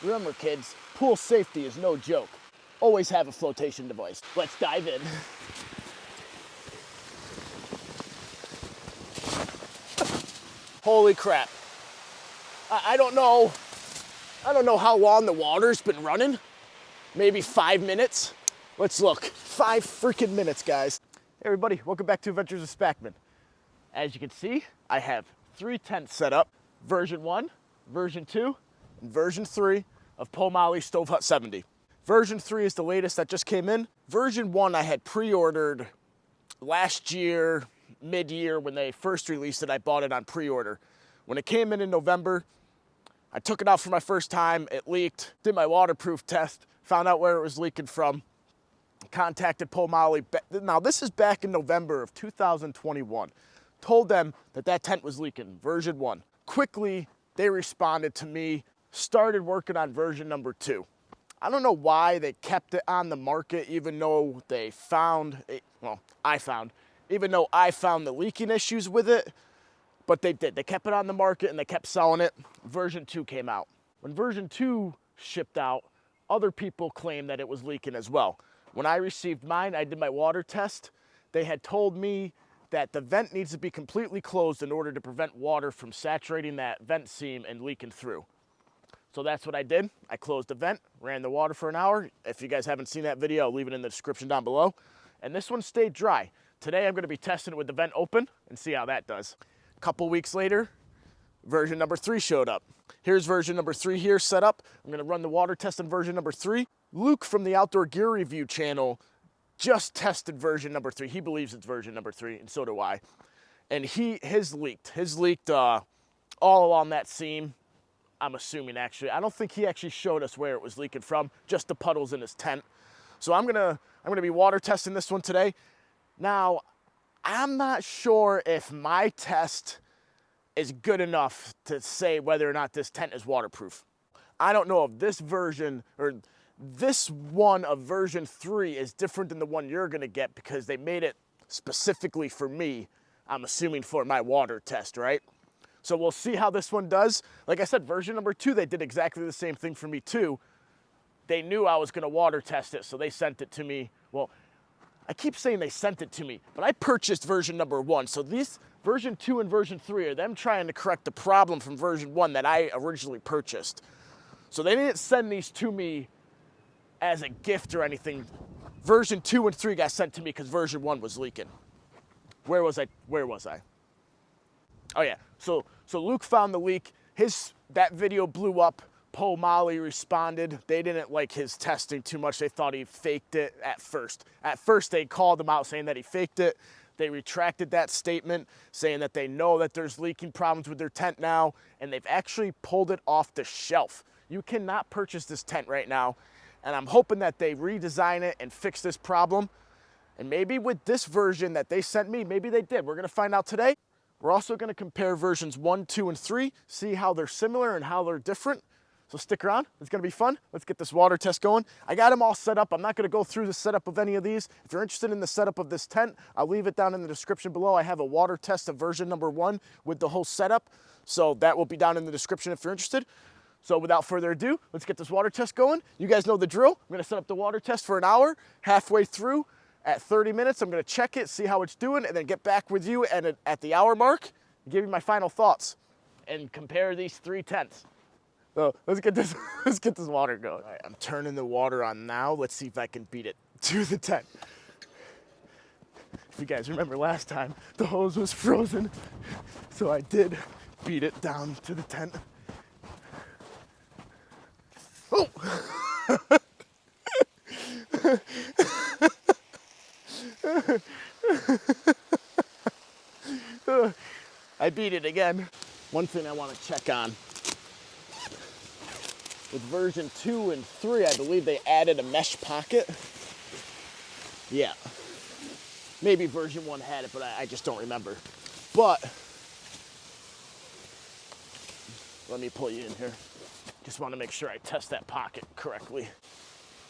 Remember kids, pool safety is no joke. Always have a flotation device. Let's dive in. Holy crap. I don't know how long the water's been running. Maybe 5 minutes. Let's look. 5 freaking minutes, guys. Hey everybody, welcome back to Adventures of Spackmann. As you can see, I have 3 tents set up. Version 1, version 2, and version 3 of Pomoly StoveHut 70. Version 3 is the latest that just came in. Version 1 I had pre-ordered last year, mid-year when they first released it. I bought it on pre-order. When it came in November, I took it out for my first time. It leaked, did my waterproof test, found out where it was leaking from, contacted Pomoly. Now this is back in November of 2021. Told them that tent was leaking, version 1. Quickly, they responded to me, started working on version number 2. I don't know why they kept it on the market even though they found, even though I found the leaking issues with it, but they did. They kept it on the market and they kept selling it. Version 2 came out. When version 2 shipped out, other people claimed that it was leaking as well. When I received mine, I did my water test. They had told me that the vent needs to be completely closed in order to prevent water from saturating that vent seam and leaking through. So that's what I did. I closed the vent, ran the water for an hour. If you guys haven't seen that video, I'll leave it in the description down below. And this one stayed dry. Today I'm gonna be testing it with the vent open and see how that does. A couple weeks later, version number 3 showed up. Here's version number 3 here set up. I'm gonna run the water test on version number 3. Luke from the Outdoor Gear Review channel just tested version number 3. He believes it's version number 3, and so do I. And his leaked all along that seam. I'm assuming actually. I don't think he actually showed us where it was leaking from, just the puddles in his tent. So I'm gonna be water testing this one today. Now, I'm not sure if my test is good enough to say whether or not this tent is waterproof. I don't know if this version or this one of version 3 is different than the one you're gonna get because they made it specifically for me, I'm assuming for my water test, right? So we'll see how this one does. Like I said, version number 2, they did exactly the same thing for me too. They knew I was gonna water test it, so they sent it to me. Well, I keep saying they sent it to me, but I purchased version number 1. So these version 2 and version 3 are them trying to correct the problem from version 1 that I originally purchased. So they didn't send these to me as a gift or anything. Version 2 and 3 got sent to me because version 1 was leaking. Where was I? Oh yeah, so Luke found the leak. That video blew up. Pomoly responded. They didn't like his testing too much. They thought he faked it at first. At first they called him out saying that he faked it. They retracted that statement saying that they know that there's leaking problems with their tent now, and they've actually pulled it off the shelf. You cannot purchase this tent right now, and I'm hoping that they redesign it and fix this problem. And maybe with this version that they sent me, maybe they did. We're gonna find out today. We're also gonna compare versions 1, 2, and 3, see how they're similar and how they're different. So stick around, it's gonna be fun. Let's get this water test going. I got them all set up. I'm not gonna go through the setup of any of these. If you're interested in the setup of this tent, I'll leave it down in the description below. I have a water test of version number 1 with the whole setup. So that will be down in the description if you're interested. So without further ado, let's get this water test going. You guys know the drill. I'm gonna set up the water test for an hour. Halfway through, at 30 minutes, I'm gonna check it, see how it's doing, and then get back with you and at the hour mark, give you my final thoughts and compare these 3 tents. So let's get this water going. All right, I'm turning the water on now. Let's see if I can beat it to the tent. If you guys remember last time, the hose was frozen, so I did beat it down to the tent. Oh! I beat it again. One thing I want to check on. With version 2 and 3, I believe they added a mesh pocket. Yeah. Maybe version 1 had it, but I just don't remember. But, let me pull you in here. Just want to make sure I test that pocket correctly.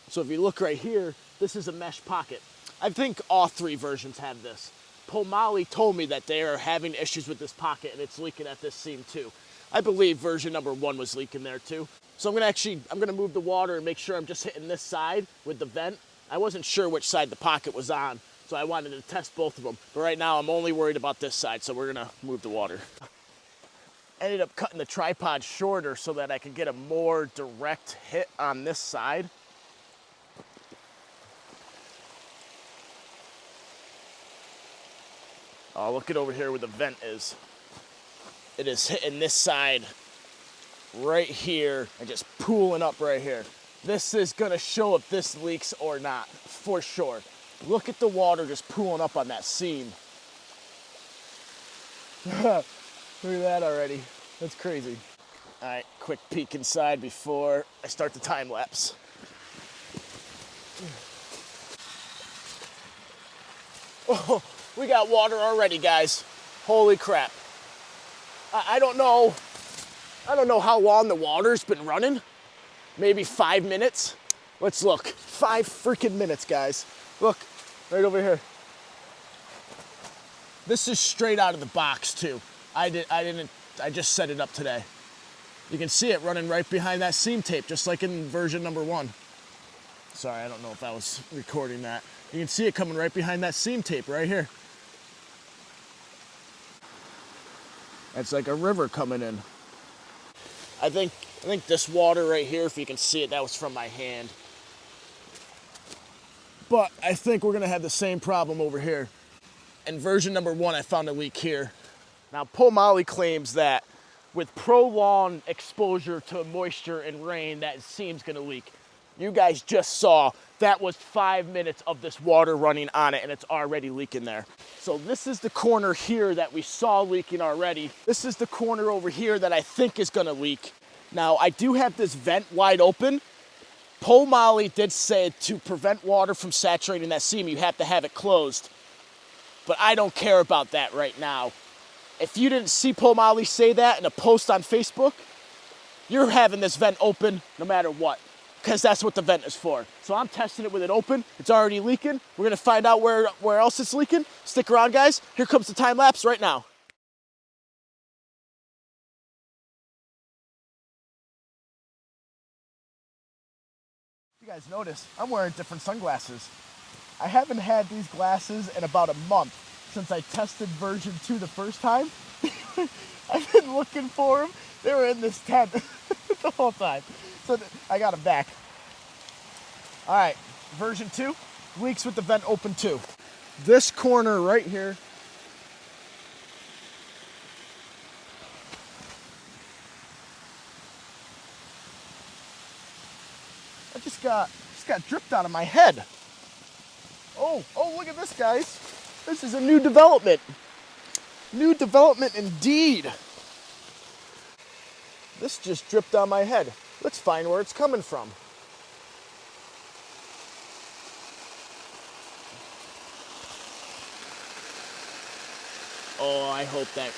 So if you look right here, this is a mesh pocket. I think all 3 versions have this. Pomoly told me that they are having issues with this pocket and it's leaking at this seam too. I believe version number 1 was leaking there too. So I'm gonna move the water and make sure I'm just hitting this side with the vent. I wasn't sure which side the pocket was on, so I wanted to test both of them. But right now I'm only worried about this side, so we're gonna move the water. Ended up cutting the tripod shorter so that I could get a more direct hit on this side. Oh, look at over here where the vent is. It is hitting this side right here and just pooling up right here. This is gonna show if this leaks or not, for sure. Look at the water just pooling up on that seam. Look at that already. That's crazy. All right, quick peek inside before I start the time lapse. Oh, we got water already, guys. Holy crap. I don't know how long the water's been running. Maybe 5 minutes. Let's look. 5 freaking minutes, guys. Look, right over here. This is straight out of the box too. I just set it up today. You can see it running right behind that seam tape, just like in version number 1. Sorry, I don't know if I was recording that. You can see it coming right behind that seam tape right here. It's like a river coming in. I think this water right here, if you can see it, that was from my hand. But I think we're gonna have the same problem over here. In version number 1, I found a leak here. Now, Pomoly claims that with prolonged exposure to moisture and rain, that seam's gonna leak. You guys just saw that was 5 minutes of this water running on it and it's already leaking there. So this is the corner here that we saw leaking already. This is the corner over here that I think is gonna leak. Now, I do have this vent wide open. Pomoly did say to prevent water from saturating that seam, you have to have it closed. But I don't care about that right now. If you didn't see Pomoly say that in a post on Facebook, you're having this vent open no matter what, because that's what the vent is for. So I'm testing it with it open. It's already leaking. We're gonna find out where else it's leaking. Stick around, guys. Here comes the time lapse right now. You guys notice, I'm wearing different sunglasses. I haven't had these glasses in about a month since I tested version 2 the first time. I've been looking for them. They were in this tent the whole time. So I got them back. All right, version 2, leaks with the vent open too. This corner right here. I just got dripped out of my head. Oh, look at this, guys. This is a new development. New development indeed. This just dripped on my head. Let's find where it's coming from. Oh, I hope that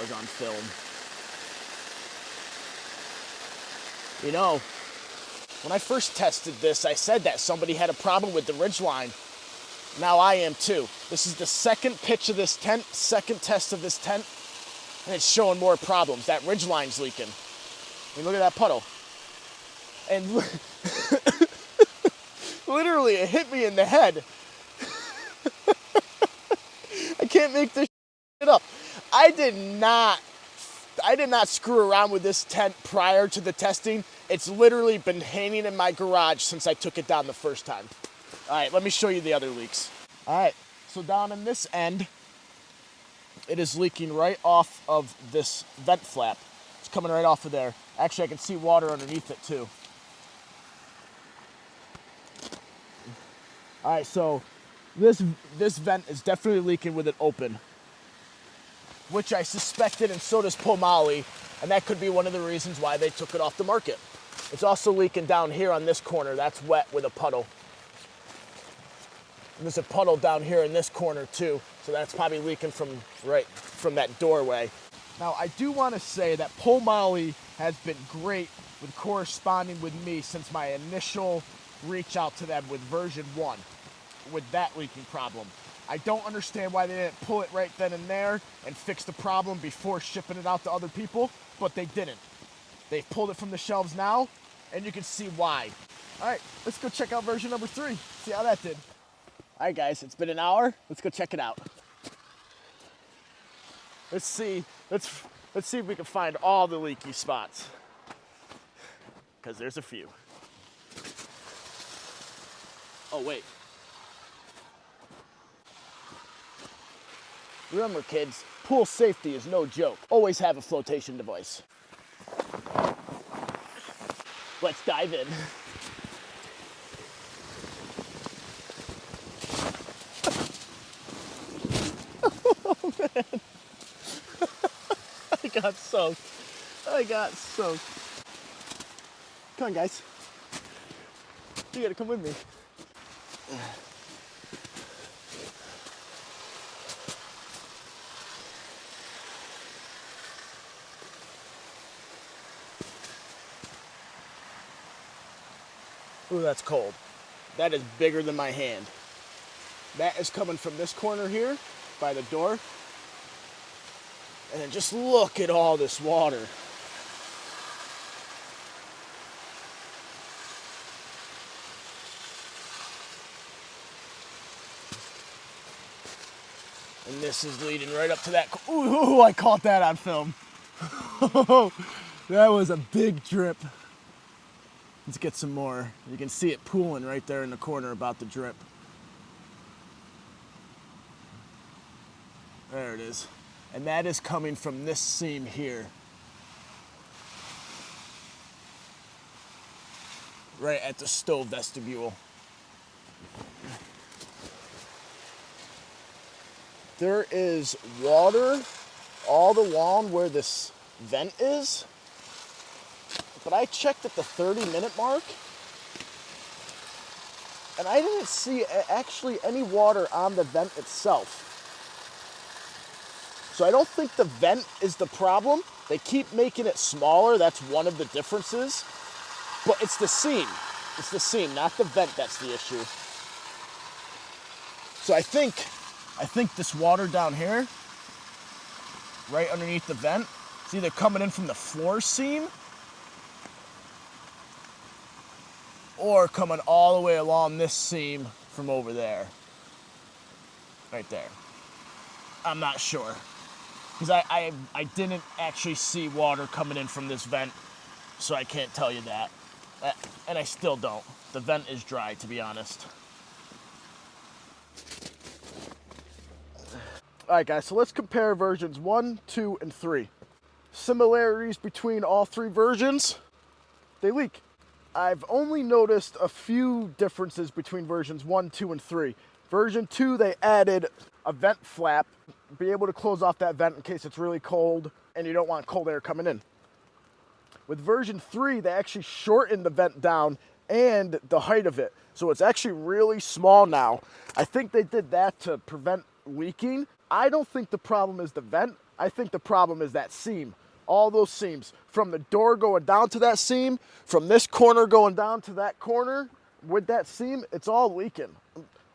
was on film. You know, when I first tested this, I said that somebody had a problem with the ridgeline. Now I am too. This is the second pitch of this tent, second test of this tent, and it's showing more problems. That ridgeline's leaking. I mean, look at that puddle. And literally, it hit me in the head. I can't make this shit up. I did not screw around with this tent prior to the testing. It's literally been hanging in my garage since I took it down the first time. All right, let me show you the other leaks. All right, so down in this end, it is leaking right off of this vent flap. It's coming right off of there. Actually, I can see water underneath it too. All right, so this vent is definitely leaking with it open, which I suspected, and so does Pomoly, and that could be one of the reasons why they took it off the market. It's also leaking down here on this corner. That's wet with a puddle. And there's a puddle down here in this corner too, so that's probably leaking from that doorway. Now, I do want to say that Pomoly has been great with corresponding with me since my initial reach out to them with version 1, with that leaking problem. I don't understand why they didn't pull it right then and there and fix the problem before shipping it out to other people. but they didn't. They've pulled it from the shelves now, and you can see why. All right, let's go check out version number 3. See how that did. All right, guys, it's been an hour. Let's go check it out. Let's see if we can find all the leaky spots, because there's a few. Oh, wait. Remember, kids, pool safety is no joke. Always have a flotation device. Let's dive in. Oh, man. I got soaked. Come on, guys. You gotta come with me. Ooh, that's cold. That is bigger than my hand. That is coming from this corner here by the door. And then just look at all this water. And this is leading right up to that. Ooh, I caught that on film. That was a big drip. Let's get some more. You can see it pooling right there in the corner about the drip. There it is. And that is coming from this seam here. Right at the stove vestibule. There is water all along where this vent is, but I checked at the 30-minute mark, and I didn't see actually any water on the vent itself. So I don't think the vent is the problem. They keep making it smaller. That's one of the differences, but it's the seam. It's the seam, not the vent, that's the issue. So I think this water down here, right underneath the vent, it's either coming in from the floor seam or coming all the way along this seam from over there. Right there. I'm not sure. Because I didn't actually see water coming in from this vent, so I can't tell you that. And I still don't. The vent is dry, to be honest. All right, guys, so let's compare versions 1, 2, and 3. Similarities between all 3 versions, they leak. I've only noticed a few differences between versions 1, 2, and 3. Version 2, they added a vent flap, be able to close off that vent in case it's really cold and you don't want cold air coming in. With version 3, they actually shortened the vent down and the height of it. So it's actually really small now. I think they did that to prevent leaking. I don't think the problem is the vent. I think the problem is that seam. All those seams. From the door going down to that seam, from this corner going down to that corner, with that seam, it's all leaking.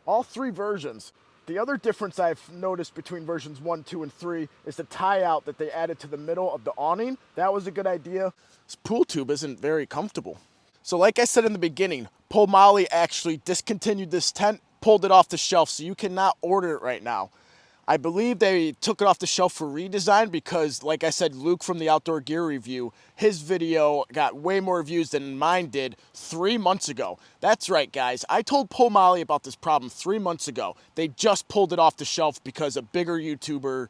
All 3 versions. The other difference I've noticed between versions 1, 2, and 3 is the tie out that they added to the middle of the awning. That was a good idea. This pool tube isn't very comfortable. So like I said in the beginning, Pomoly actually discontinued this tent, pulled it off the shelf, so you cannot order it right now. I believe they took it off the shelf for redesign because, like I said, Luke from the Outdoor Gear Review, his video got way more views than mine did 3 months ago. That's right, guys. I told Pomoly about this problem 3 months ago. They just pulled it off the shelf because a bigger YouTuber...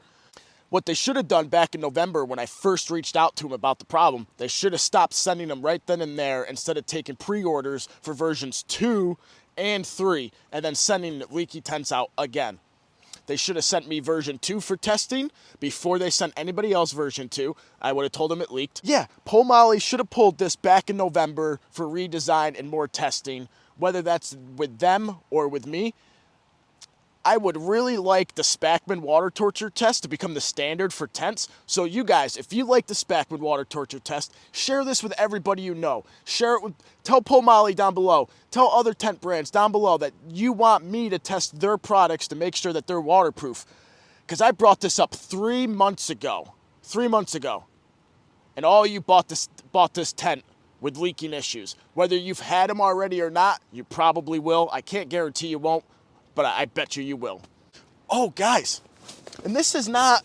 What they should have done back in November when I first reached out to him about the problem, they should have stopped sending them right then and there instead of taking pre-orders for versions 2 and 3 and then sending leaky tents out again. They should have sent me version 2 for testing before they sent anybody else version 2. I would have told them it leaked. Yeah, Pomoly should have pulled this back in November for redesign and more testing, whether that's with them or with me. I would really like the Spackmann water torture test to become the standard for tents. So you guys, if you like the Spackmann water torture test, share this with everybody you know. Share it with, tell Pomoly down below, tell other tent brands down below that you want me to test their products to make sure that they're waterproof. Because I brought this up 3 months ago. 3 months ago. and all you bought this tent with leaking issues. Whether you've had them already or not, you probably will. I can't guarantee you won't, but I bet you will. Oh, guys, and this is not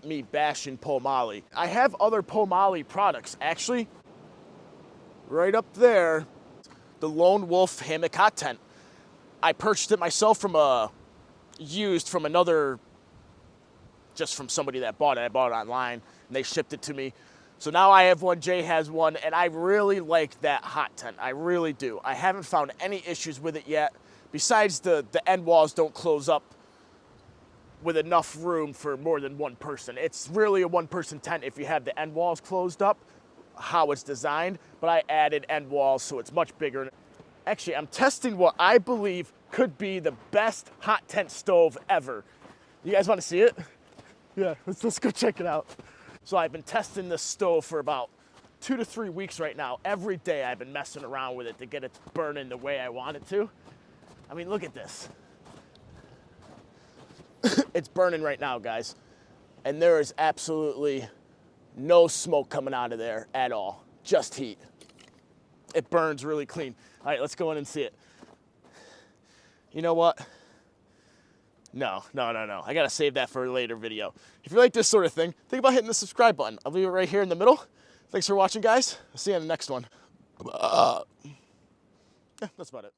me bashing Pomoly. I have other Pomoly products, actually. Right up there, the Lone Wolf Hammock Hot Tent. I purchased it myself from just from somebody that bought it. I bought it online, and they shipped it to me. So now I have one, Jay has one, and I really like that hot tent. I really do. I haven't found any issues with it yet. Besides the end walls don't close up with enough room for more than one person. It's really a one-person tent if you have the end walls closed up, how it's designed, but I added end walls so it's much bigger. Actually, I'm testing what I believe could be the best hot tent stove ever. You guys want to see it? Yeah, let's go check it out. So I've been testing this stove for about 2 to 3 weeks right now. Every day I've been messing around with it to get it burning the way I want it to. I mean, look at this. It's burning right now, guys. And there is absolutely no smoke coming out of there at all, just heat. It burns really clean. All right, let's go in and see it. You know what? No. I gotta save that for a later video. If you like this sort of thing, think about hitting the subscribe button. I'll leave it right here in the middle. Thanks for watching, guys. I'll see you on the next one. Yeah, that's about it.